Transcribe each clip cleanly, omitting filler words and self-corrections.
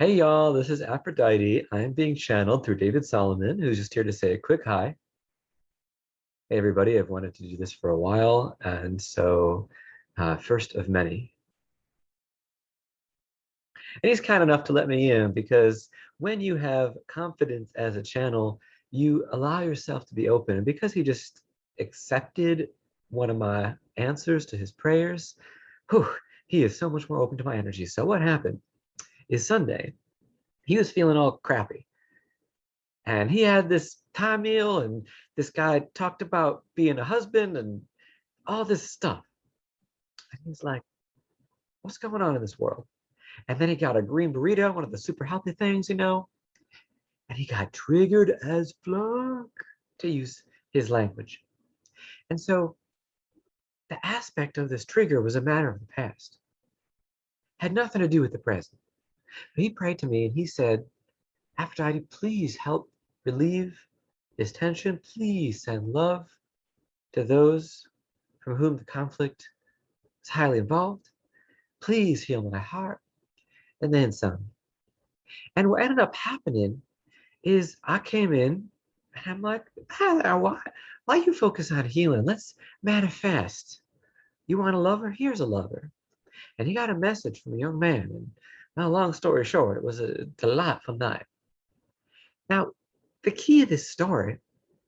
Hey y'all, this is Aphrodite. I'm being channeled through David Solomon, who's just here to say a quick hi. Hey everybody, I've wanted to do this for a while, and so first of many. And he's kind enough to let me in because when you have confidence as a channel, you allow yourself to be open. And because he just accepted one of my answers to his prayers, whew, he is so much more open to my energy. So what happened is Sunday, he was feeling all crappy. And he had this Thai meal, and this guy talked about being a husband and all this stuff. And he's like, what's going on in this world? And then he got a green burrito, one of the super healthy things, and he got triggered as fuck, to use his language. And so the aspect of this trigger was a matter of the past, had nothing to do with the present. But he prayed to me and he said, Aphrodite, please help relieve this tension. Please send love to those from whom the conflict is highly involved. Please heal my heart. And then some. And what ended up happening is I came in and I'm like, why you focus on healing? Let's manifest. You want a lover? Here's a lover. And he got a message from a young man. And now, long story short, it was a delightful night. Now, the key of this story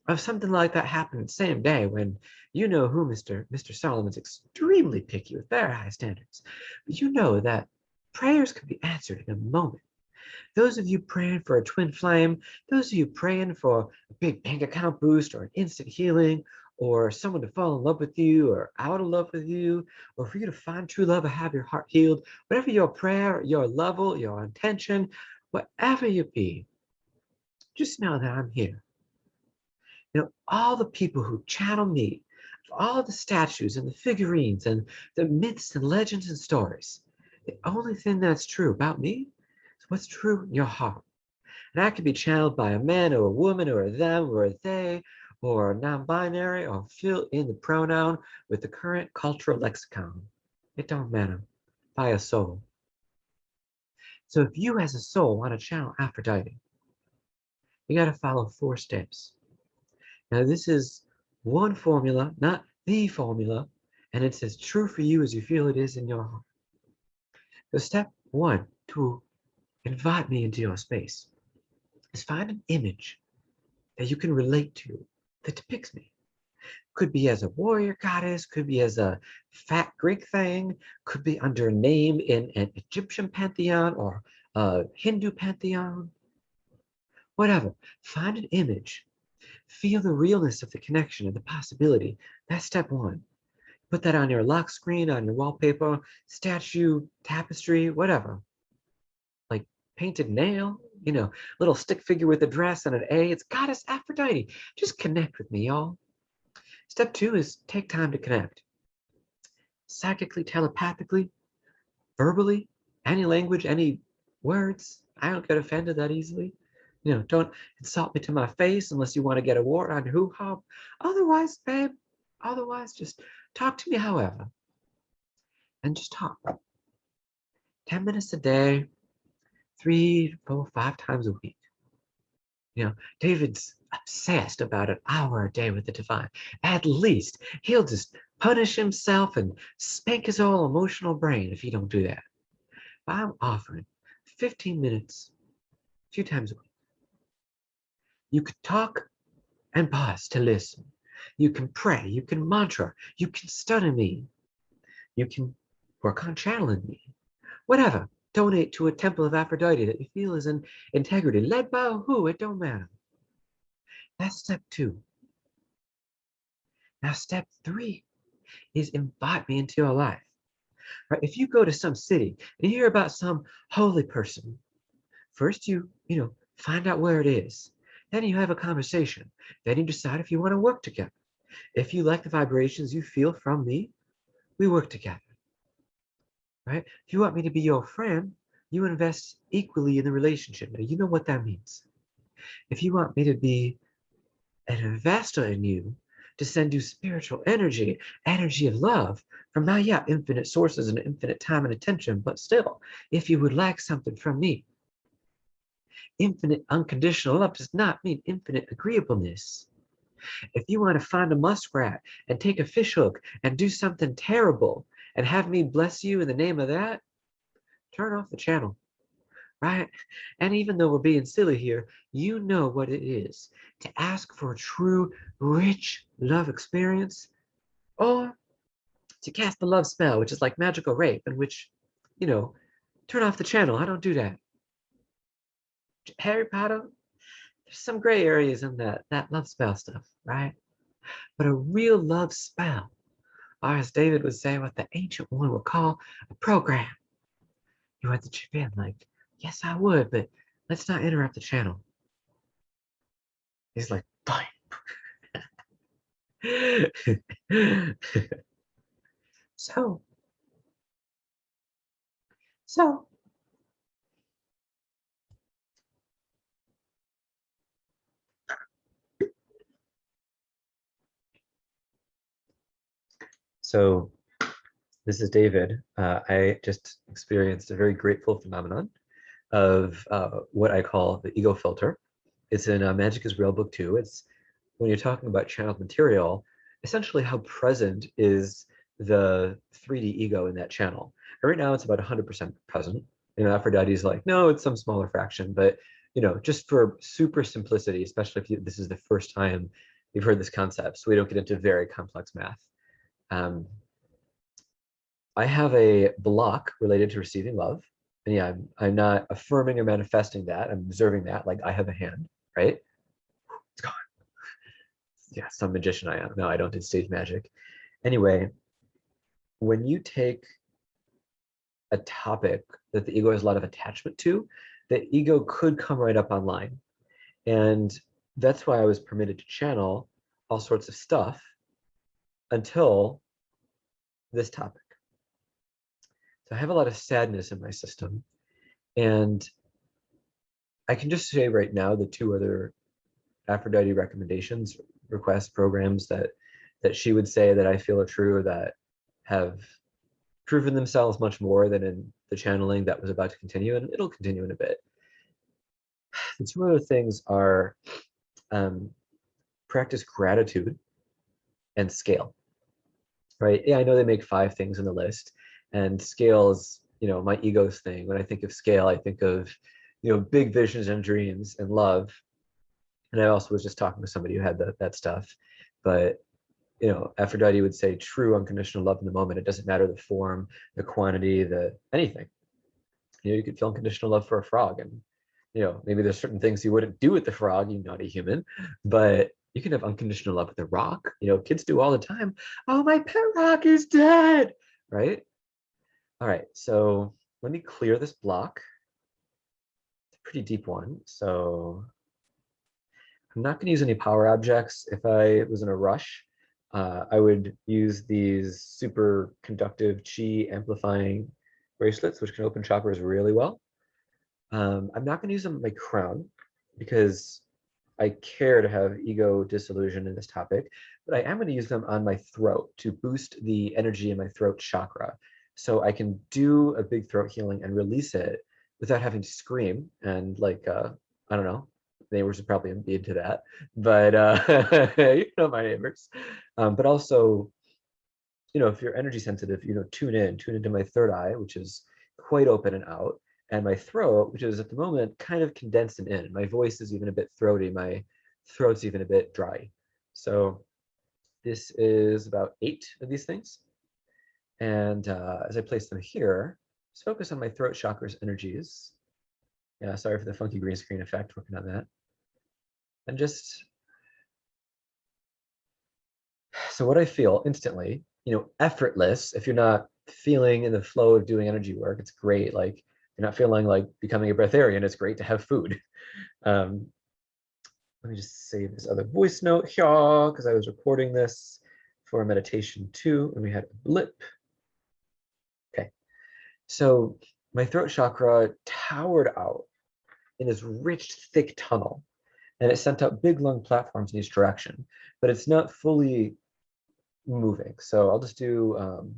of something like that happened the same day when you know who Mr. Solomon's extremely picky with very high standards. But you know that prayers can be answered in a moment. Those of you praying for a twin flame, those of you praying for a big bank account boost or an instant healing, or someone to fall in love with you or out of love with you, or for you to find true love and have your heart healed, whatever your prayer, your level, your intention, whatever you be, just know that I'm here. All the people who channel me, all the statues and the figurines and the myths and legends and stories, the only thing that's true about me is what's true in your heart. And that can be channeled by a man or a woman or a them or a they or non-binary or fill in the pronoun with the current cultural lexicon. It don't matter. By a soul. So if you as a soul want to channel Aphrodite, you got to follow 4 steps. Now this is one formula, not the formula, and it's as true for you as you feel it is in your heart. So step 1 to invite me into your space is find an image that you can relate to that depicts me. Could be as a warrior goddess, could be as a fat Greek thing, could be under a name in an Egyptian pantheon or a Hindu pantheon, whatever. Find an image. Feel the realness of the connection and the possibility. That's step 1. Put that on your lock screen, on your wallpaper, statue, tapestry, whatever. Like painted nail, little stick figure with a dress and an A. It's Goddess Aphrodite. Just connect with me, y'all. Step 2 is take time to connect. Psychically, telepathically, verbally, any language, any words. I don't get offended that easily. Don't insult me to my face unless you want to get a war on hoo-ha. Otherwise, babe, just talk to me however. And just talk. 10 minutes a day, 3, 4, 5 times a week. David's obsessed about an hour a day with the divine. At least he'll just punish himself and spank his whole emotional brain if you don't do that. But I'm offering 15 minutes, a few times a week. You could talk and pause to listen. You can pray, you can mantra, you can study me. You can work on channeling me. Whatever. Donate to a temple of Aphrodite that you feel is in integrity. Led by who, it don't matter. That's step 2. Now step 3 is invite me into your life. Right? If you go to some city and you hear about some holy person, first you find out where it is. Then you have a conversation. Then you decide if you want to work together. If you like the vibrations you feel from me, we work together. Right? If you want me to be your friend, you invest equally in the relationship. Now, you know what that means. If you want me to be an investor in you, to send you spiritual energy of love from now, yeah, infinite sources and infinite time and attention, but still, if you would like something from me, infinite unconditional love does not mean infinite agreeableness. If you want to find a muskrat and take a fishhook and do something terrible and have me bless you in the name of that, turn off the channel, right? And even though we're being silly here, you know what it is to ask for a true, rich love experience, or to cast the love spell, which is like magical rape, in which, turn off the channel. I don't do that. Harry Potter, there's some gray areas in that love spell stuff, right? But a real love spell, or as David would say, what the ancient one would call a program. You had to chip in like, yes, I would, but let's not interrupt the channel. He's like, fine. so, so, so this is David. I just experienced a very grateful phenomenon of what I call the ego filter. It's in Magic is Real Book 2. It's when you're talking about channeled material, essentially how present is the 3D ego in that channel. And right now it's about 100% present. Aphrodite's like, no, it's some smaller fraction, but just for super simplicity, especially if this is the first time you've heard this concept, so we don't get into very complex math. I have a block related to receiving love. And yeah, I'm not affirming or manifesting that. I'm observing that, like I have a hand, right? It's gone. Yeah, some magician I am. No, I don't do stage magic. Anyway, when you take a topic that the ego has a lot of attachment to, the ego could come right up online. And that's why I was permitted to channel all sorts of stuff until this topic. So I have a lot of sadness in my system. And I can just say right now the two other Aphrodite recommendations, requests, programs that she would say that I feel are true, or that have proven themselves much more than in the channeling that was about to continue, and it'll continue in a bit. The two other things are practice gratitude and scale, right? Yeah, I know they make 5 things in the list, and scale is, my ego's thing. When I think of scale, I think of, big visions and dreams and love. And I also was just talking to somebody who had that stuff. But, Aphrodite would say true unconditional love in the moment. It doesn't matter the form, the quantity, anything. You could feel unconditional love for a frog, and, maybe there's certain things you wouldn't do with the frog, you naughty human, but you can have unconditional love with a rock. Kids do all the time. Oh, my pet rock is dead, right? All right, so let me clear this block. It's a pretty deep one, so I'm not going to use any power objects. If I was in a rush, I would use these super conductive chi amplifying bracelets, which can open chakras really well. I'm not going to use them on my crown because I care to have ego disillusion in this topic, but I am going to use them on my throat to boost the energy in my throat chakra. So I can do a big throat healing and release it without having to scream. And I don't know, neighbors would probably be into that, but my neighbors. But also, if you're energy sensitive, tune into my third eye, which is quite open and out, and my throat, which is at the moment kind of condensed and in. My voice is even a bit throaty. My throat's even a bit dry. So this is about 8 of these things. And as I place them here, just focus on my throat chakra's energies. Yeah, sorry for the funky green screen effect, working on that. And just, so what I feel instantly, effortless, if you're not feeling in the flow of doing energy work, it's great. Like, you're not feeling like becoming a breatharian, it's great to have food. Let me just save this other voice note here, because I was recording this for a meditation too, and we had a blip. Okay, so my throat chakra towered out in this rich, thick tunnel, and it sent out big lung platforms in each direction, but it's not fully moving. So I'll just do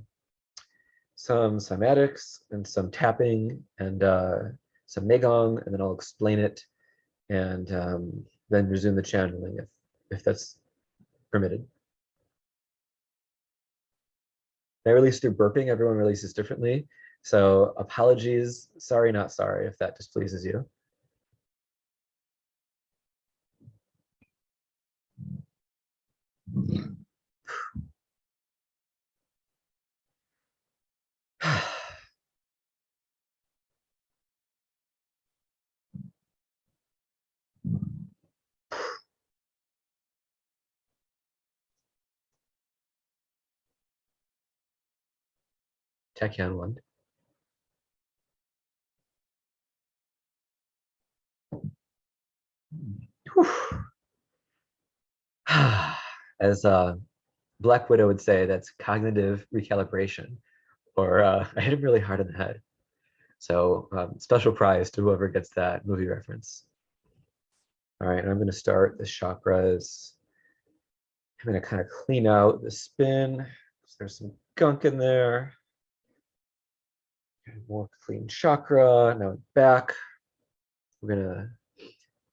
some cymatics and some tapping and some megong, and then I'll explain it. and then resume the channeling if that's permitted. I release through burping. Everyone releases differently. So apologies, sorry, not sorry, if that displeases you. Tachyon one. As Black Widow would say, that's cognitive recalibration, or I hit him really hard in the head. So special prize to whoever gets that movie reference. All right, I'm going to start the chakras. I'm going to kind of clean out the spin. There's some gunk in there. More clean chakra. Now back. We're going to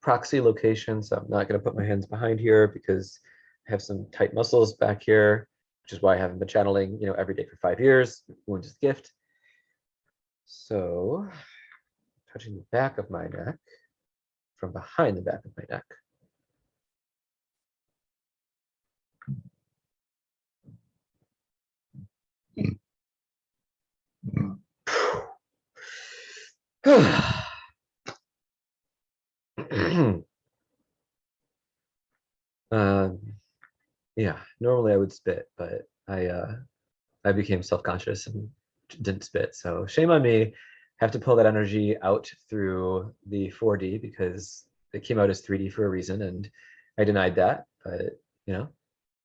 proxy location. So I'm not going to put my hands behind here because I have some tight muscles back here, which is why I haven't been channeling, every day for 5 years. Wound is a gift. So touching the back of my neck from behind the back of my neck. Yeah, normally I would spit, but I became self-conscious and didn't spit. So shame on me. Have to pull that energy out through the 4D because it came out as 3D for a reason, and I denied that. But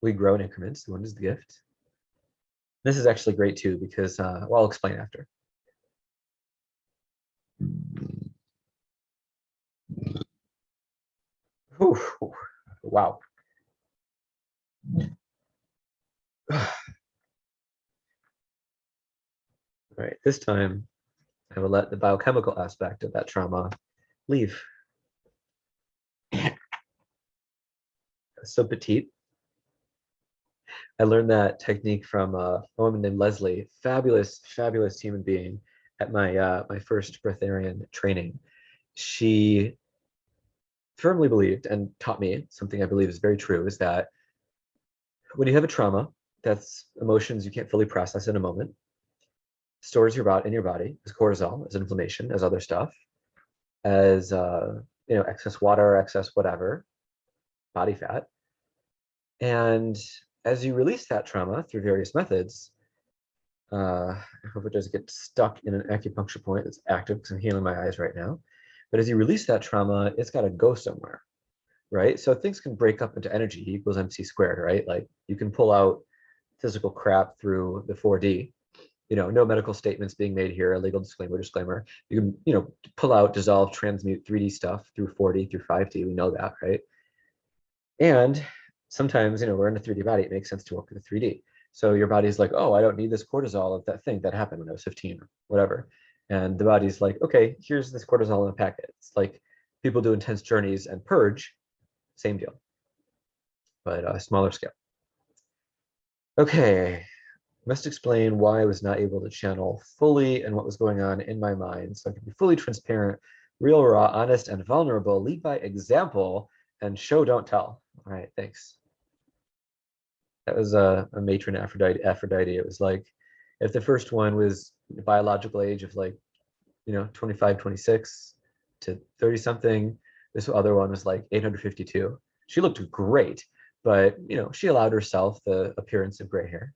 we grow in increments. One is the gift. This is actually great too because well, I'll explain after. Whew, wow. All right, this time I will let the biochemical aspect of that trauma leave. So petite. I learned that technique from a woman named Leslie, fabulous, fabulous human being at my first breatharian training. She firmly believed and taught me something I believe is very true, is that when you have a trauma, that's emotions you can't fully process in a moment, stores in your body as cortisol, as inflammation, as other stuff, as excess water, excess whatever, body fat. And as you release that trauma through various methods, I hope it doesn't get stuck in an acupuncture point that's active because I'm healing my eyes right now. But as you release that trauma, it's got to go somewhere, right? So things can break up into energy, E equals MC squared, right? Like you can pull out physical crap through the 4D. No medical statements being made here, a legal disclaimer. You can, pull out, dissolve, transmute 3D stuff through 4D, through 5D. We know that, right? And sometimes, we're in a 3D body. It makes sense to work with a 3D. So your body's like, oh, I don't need this cortisol of that thing that happened when I was 15 or whatever. And the body's like, okay, here's this cortisol in a packet. It's like people do intense journeys and purge, same deal, but a smaller scale. Okay, must explain why I was not able to channel fully and what was going on in my mind so I can be fully transparent, real, raw, honest, and vulnerable, lead by example, and show, don't tell. All right, thanks. That was a matron Aphrodite. It was like, if the first one was the biological age of 25, 26 to 30 something, this other one was like 852. She looked great, but she allowed herself the appearance of gray hair.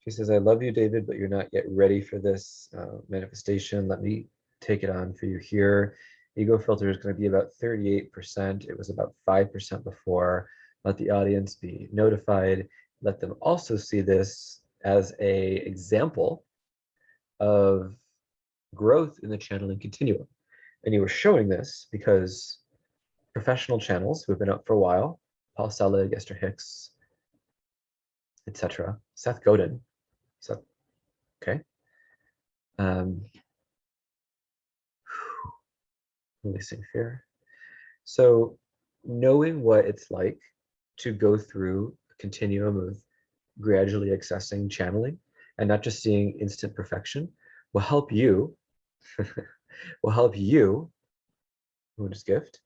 She says, I love you, David, but you're not yet ready for this manifestation. Let me take it on for you here. Ego filter is going to be about 38%. It was about 5% before. Let the audience be notified. Let them also see this as an example of growth in the channeling continuum. And you were showing this because professional channels who have been up for a while, Paul Selig, Esther Hicks, etc., Seth Godin, Seth, okay, Um, releasing fear. So knowing what it's like to go through a continuum of gradually accessing channeling and not just seeing instant perfection will help you, will help you, which is gift,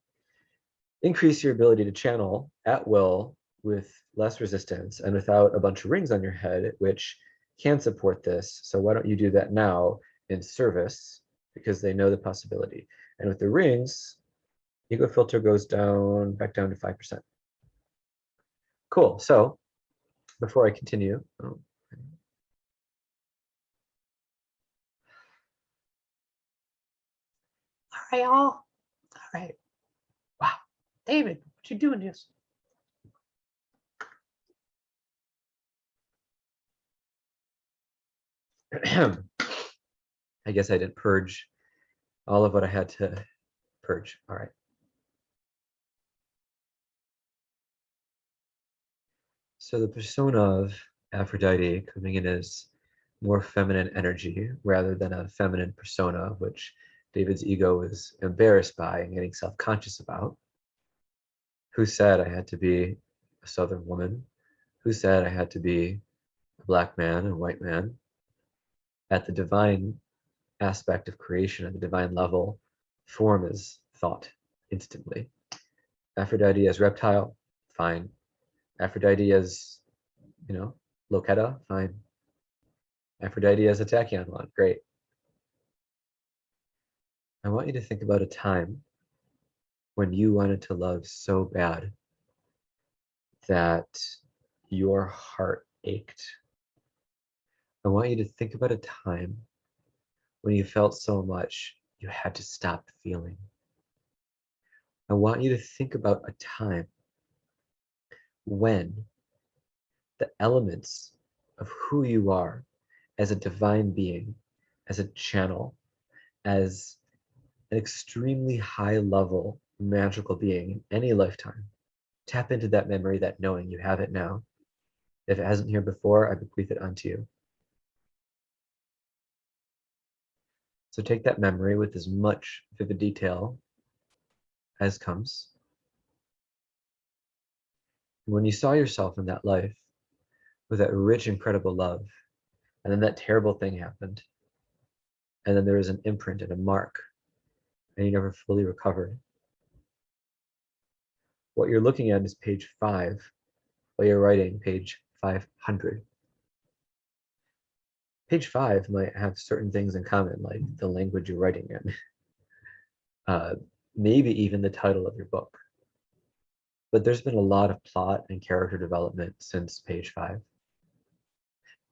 increase your ability to channel at will with less resistance and without a bunch of rings on your head, which can support this. So why don't you do that now in service, because they know the possibility. And with the rings, ego filter goes down, back down to 5%. Cool. So before I continue, all right, y'all. All right. Wow. David, what you doing this? I guess I didn't purge all of what I had to purge. All right. So the persona of Aphrodite coming in as more feminine energy rather than a feminine persona, which David's ego was embarrassed by and getting self-conscious about. Who said I had to be a Southern woman? Who said I had to be a black man and a white man? At the divine aspect of creation, at the divine level, form is thought instantly. Aphrodite as reptile, fine. Aphrodite as, Loketa, fine. Aphrodite as a tachyon, great. I want you to think about a time when you wanted to love so bad that your heart ached. I want you to think about a time when you felt so much you had to stop feeling. I want you to think about a time when the elements of who you are as a divine being, as a channel, as an extremely high level magical being in any lifetime. Tap into that memory, that knowing you have it now. If it hasn't here before, I bequeath it unto you. So take that memory with as much vivid detail as comes. When you saw yourself in that life with that rich, incredible love, and then that terrible thing happened, and then there was an imprint and a mark, and you never fully recovered. What you're looking at is page 5, while you're writing page 500. Page 5 might have certain things in common, like the language you're writing in, maybe even the title of your book. But there's been a lot of plot and character development since page 5.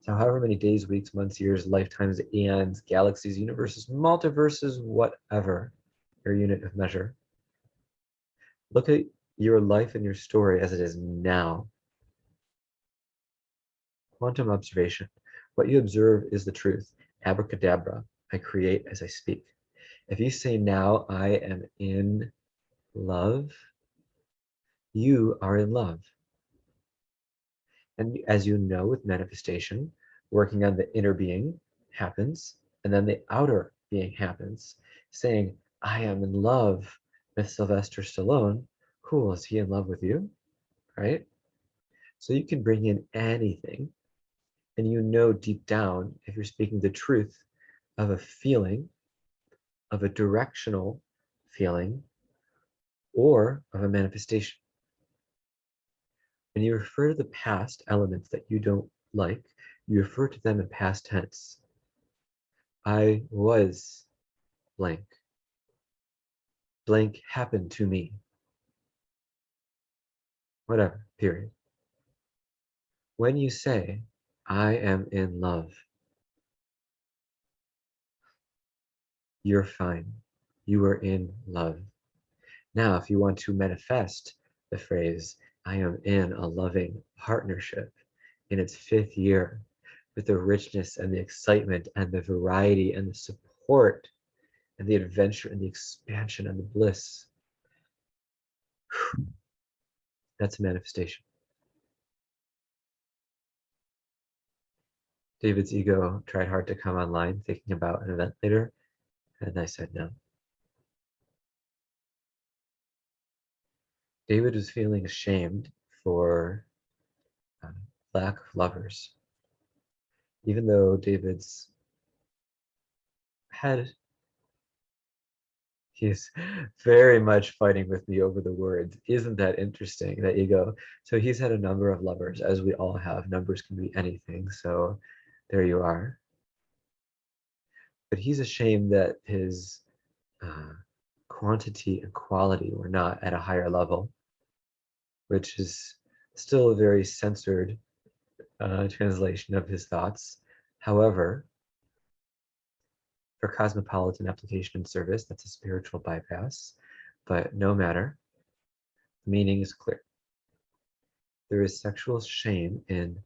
So however many days, weeks, months, years, lifetimes, eons, galaxies, universes, multiverses, whatever your unit of measure, look at your life and your story as it is now. Quantum observation. What you observe is the truth. Abracadabra. I create as I speak. If you say now I am in love, you are in love. And as you know, with manifestation, working on the inner being happens, and then the outer being happens. Saying, I am in love with Sylvester Stallone. Cool, is he in love with you? Right? So you can bring in anything, and you know deep down if you're speaking the truth of a feeling, of a directional feeling, or of a manifestation. When you refer to the past elements that you don't like, you refer to them in past tense. I was blank. Blank happened to me. Whatever, period. When you say, I am in love, you're fine. You are in love. Now, if you want to manifest the phrase, I am in a loving partnership in its 5th year, with the richness and the excitement and the variety and the support and the adventure and the expansion and the bliss, that's a manifestation. David's ego tried hard to come online thinking about an event later, and I said no. David was feeling ashamed for uh, lack of lovers, even though David's had he's very much fighting with me over the words. Isn't that interesting, that ego? So he's had a number of lovers, as we all have. Numbers can be anything, so there you are. But he's ashamed that his uh, quantity and quality were not at a higher level, which is still a very censored translation of his thoughts. However, for cosmopolitan application and service, that's a spiritual bypass, but no matter, the meaning is clear. There is sexual shame in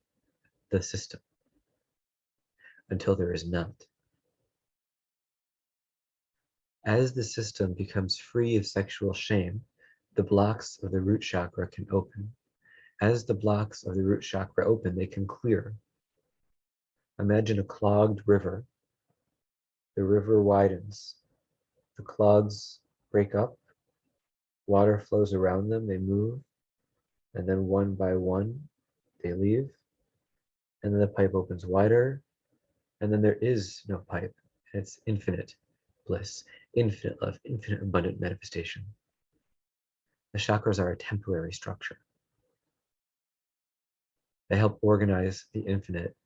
the system until there is none. As the system becomes free of sexual shame, the blocks of the root chakra can open. As the blocks of the root chakra open, they can clear. Imagine a clogged river. The river widens. The clogs break up. Water flows around them. They move. And then one by one, they leave. And then the pipe opens wider. And then there is no pipe. And it's infinite bliss, infinite love, infinite abundant manifestation. The chakras are a temporary structure. They help organize the infinite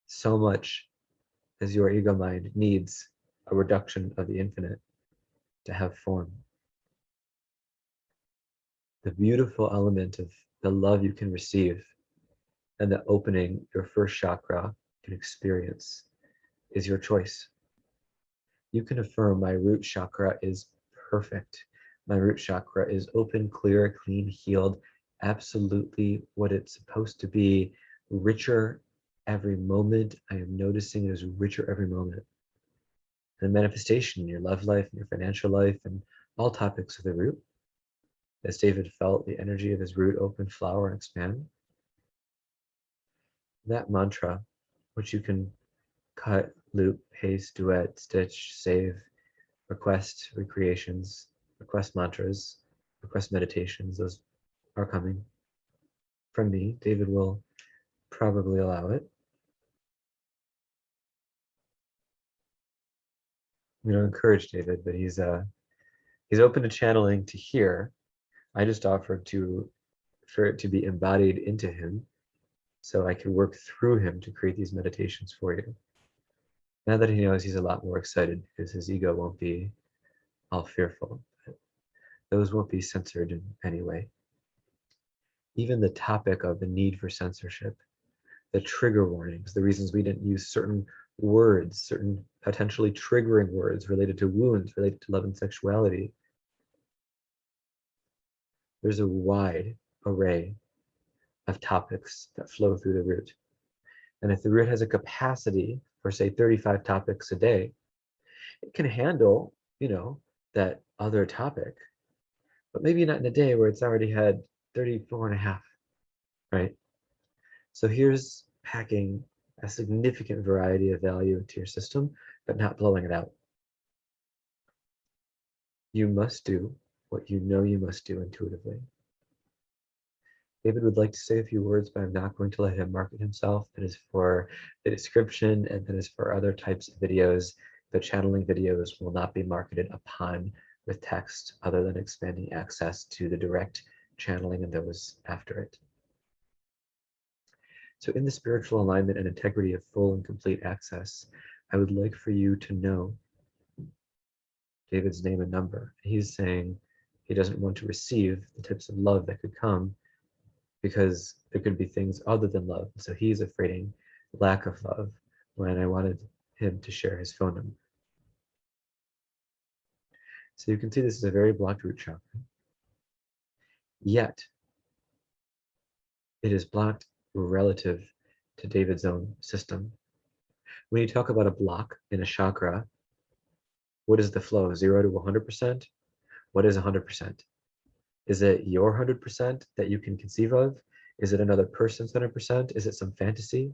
so much as your ego mind needs a reduction of the infinite to have form. The beautiful element of the love you can receive and the opening your first chakra can experience is your choice. You can affirm my root chakra is perfect. My root chakra is open, clear, clean, healed, absolutely what it's supposed to be, richer every moment. I am noticing it is richer every moment. And the manifestation in your love life, and your financial life, and all topics of the root. As David felt the energy of his root open, flower, and expand. That mantra, which you can cut, loop, paste, duet, stitch, save, request recreations, request mantras, request meditations, those are coming from me. David will probably allow it. I'm going to encourage David, but he's open to channeling to hear. I just offered for it to be embodied into him so I could work through him to create these meditations for you. Now that he knows, he's a lot more excited because his ego won't be all fearful. Those won't be censored in any way. Even the topic of the need for censorship, the trigger warnings, the reasons we didn't use certain words, certain potentially triggering words related to wounds, related to love and sexuality. There's a wide array of topics that flow through the root. And if the root has a capacity for, say, 35 topics a day, it can handle, that other topic, but maybe not in a day where it's already had 34 and a half, right? So here's packing a significant variety of value into your system, but not blowing it out. You must do what you know you must do intuitively. David would like to say a few words, but I'm not going to let him market himself. That is for the description, and that is for other types of videos. The channeling videos will not be marketed upon with text other than expanding access to the direct channeling and those after it. So in the spiritual alignment and integrity of full and complete access, I would like for you to know David's name and number. He's saying he doesn't want to receive the types of love that could come because there could be things other than love. So he's afraid lack of love when I wanted him to share his phone number. So you can see this is a very blocked root chakra. Yet, it is blocked relative to David's own system. When you talk about a block in a chakra, what is the flow? 0 to 100%? What is 100%? Is it your 100% that you can conceive of? Is it another person's 100%? Is it some fantasy?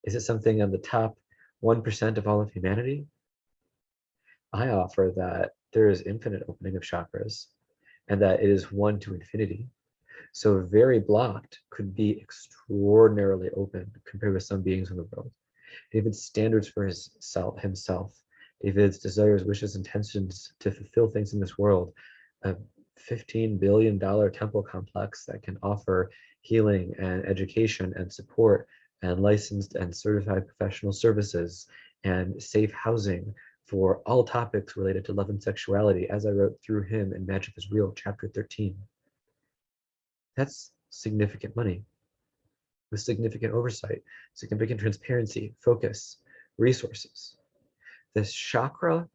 Is it something on the top 1% of all of humanity? I offer that there is infinite opening of chakras and that it is one to infinity. So very blocked could be extraordinarily open compared with some beings in the world. David's standards for himself, David's desires, wishes, intentions to fulfill things in this world, a $15 billion temple complex that can offer healing and education and support and licensed and certified professional services and safe housing for all topics related to love and sexuality, as I wrote through him in Magic is Real, chapter 13. That's significant money with significant oversight, significant transparency, focus, resources. This chakra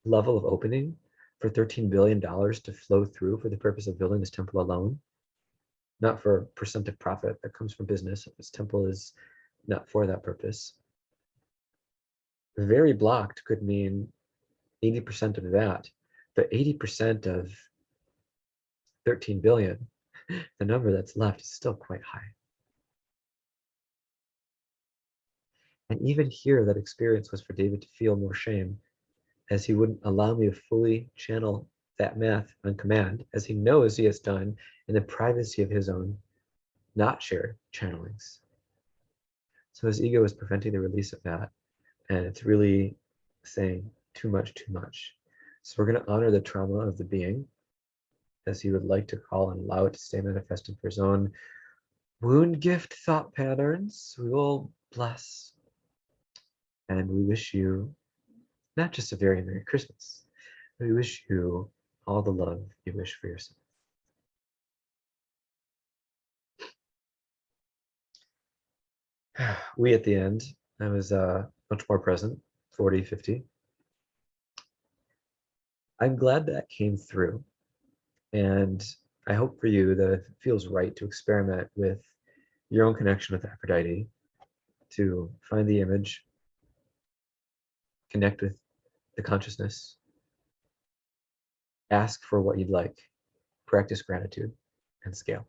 level of opening for $13 billion to flow through for the purpose of building this temple alone, not for percent of profit that comes from business. This temple is not for that purpose. Very blocked could mean 80% of that, but 80% of 13 billion, the number that's left is still quite high. And even here, that experience was for David to feel more shame, as he wouldn't allow me to fully channel that math on command, as he knows he has done in the privacy of his own not shared channelings. So his ego is preventing the release of that, and it's really saying too much, too much. So we're going to honor the trauma of the being, as he would like to call and allow it to stay manifested for his own wound gift thought patterns. We will bless, and we wish you not just a very Merry Christmas, but we wish you all the love you wish for yourself. We at the end, I was much more present, 40, 50. I'm glad that came through. And I hope for you that it feels right to experiment with your own connection with Aphrodite, to find the image, connect with the consciousness, ask for what you'd like, practice gratitude, and scale.